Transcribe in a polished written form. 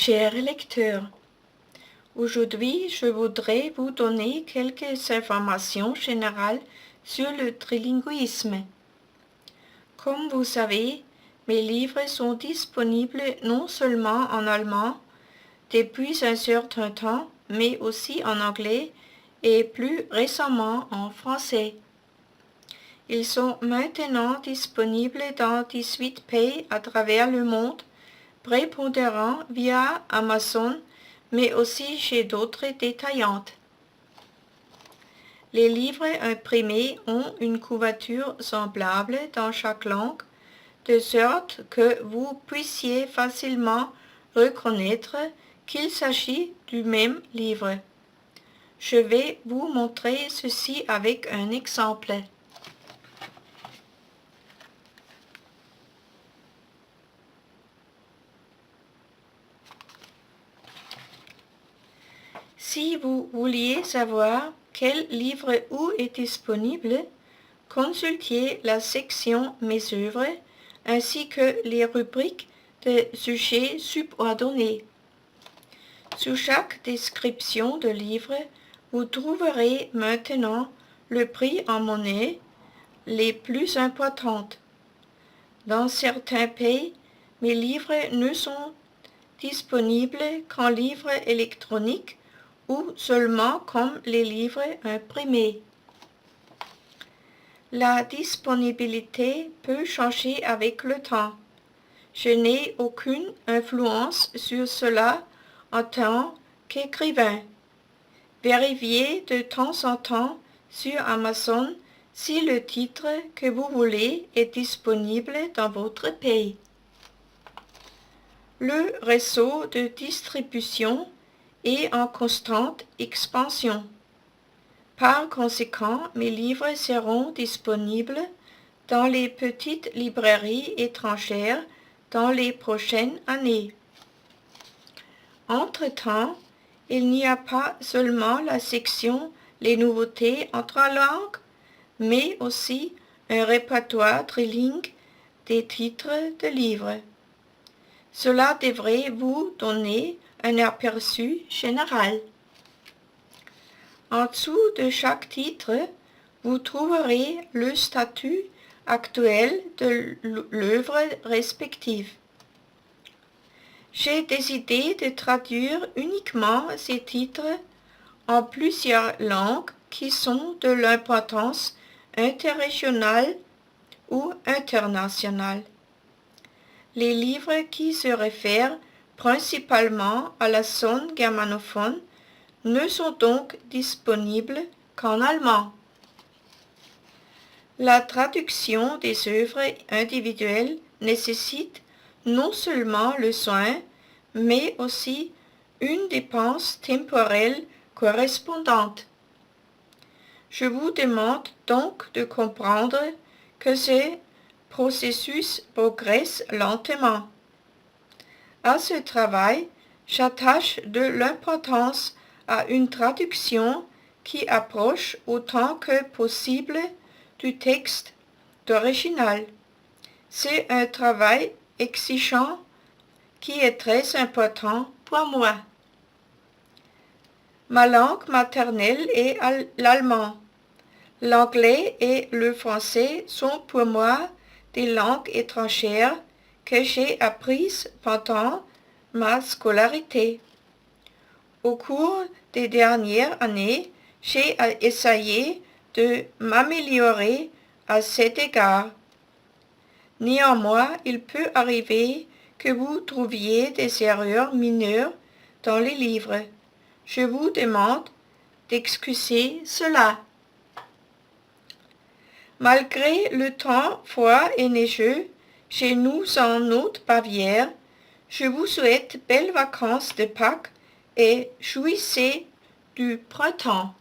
Chers lecteurs, aujourd'hui je voudrais vous donner quelques informations générales sur le trilinguisme. Comme vous savez, mes livres sont disponibles non seulement en allemand depuis un certain temps, mais aussi en anglais et plus récemment en français. Ils sont maintenant disponibles dans 18 pays à travers le monde, prépondérant via Amazon, mais aussi chez d'autres détaillantes. Les livres imprimés ont une couverture semblable dans chaque langue, de sorte que vous puissiez facilement reconnaître qu'il s'agit du même livre. Je vais vous montrer ceci avec un exemple. Si vous vouliez savoir quel livre où est disponible, consultez la section Mes œuvres ainsi que les rubriques de sujets subordonnés. Sous chaque description de livre, vous trouverez maintenant le prix en monnaie les plus importantes. Dans certains pays, mes livres ne sont disponibles qu'en livre électronique ou seulement comme les livres imprimés. La disponibilité peut changer avec le temps. Je n'ai aucune influence sur cela en tant qu'écrivain. Vérifiez de temps en temps sur Amazon si le titre que vous voulez est disponible dans votre pays. Le réseau de distribution est en constante expansion. Par conséquent, mes livres seront disponibles dans les petites librairies étrangères dans les prochaines années. Entre-temps, il n'y a pas seulement la section Les nouveautés en 3 langues, mais aussi un répertoire trilingue des titres de livres. Cela devrait vous donner un aperçu général. En dessous de chaque titre, vous trouverez le statut actuel de l'œuvre respective. J'ai décidé de traduire uniquement ces titres en plusieurs langues qui sont de l'importance interrégionale ou internationale. Les livres qui se réfèrent principalement à la zone germanophone ne sont donc disponibles qu'en allemand. La traduction des œuvres individuelles nécessite non seulement le soin, mais aussi une dépense temporelle correspondante. Je vous demande donc de comprendre que ce processus progresse lentement. À ce travail, j'attache de l'importance à une traduction qui approche autant que possible du texte d'original. C'est un travail exigeant qui est très important pour moi. Ma langue maternelle est l'allemand. L'anglais et le français sont pour moi des langues étrangères que j'ai apprises pendant ma scolarité. Au cours des dernières années, j'ai essayé de m'améliorer à cet égard. Néanmoins, il peut arriver que vous trouviez des erreurs mineures dans les livres. Je vous demande d'excuser cela. Malgré le temps froid et neigeux chez nous en Haute-Bavière, je vous souhaite belles vacances de Pâques et jouissez du printemps.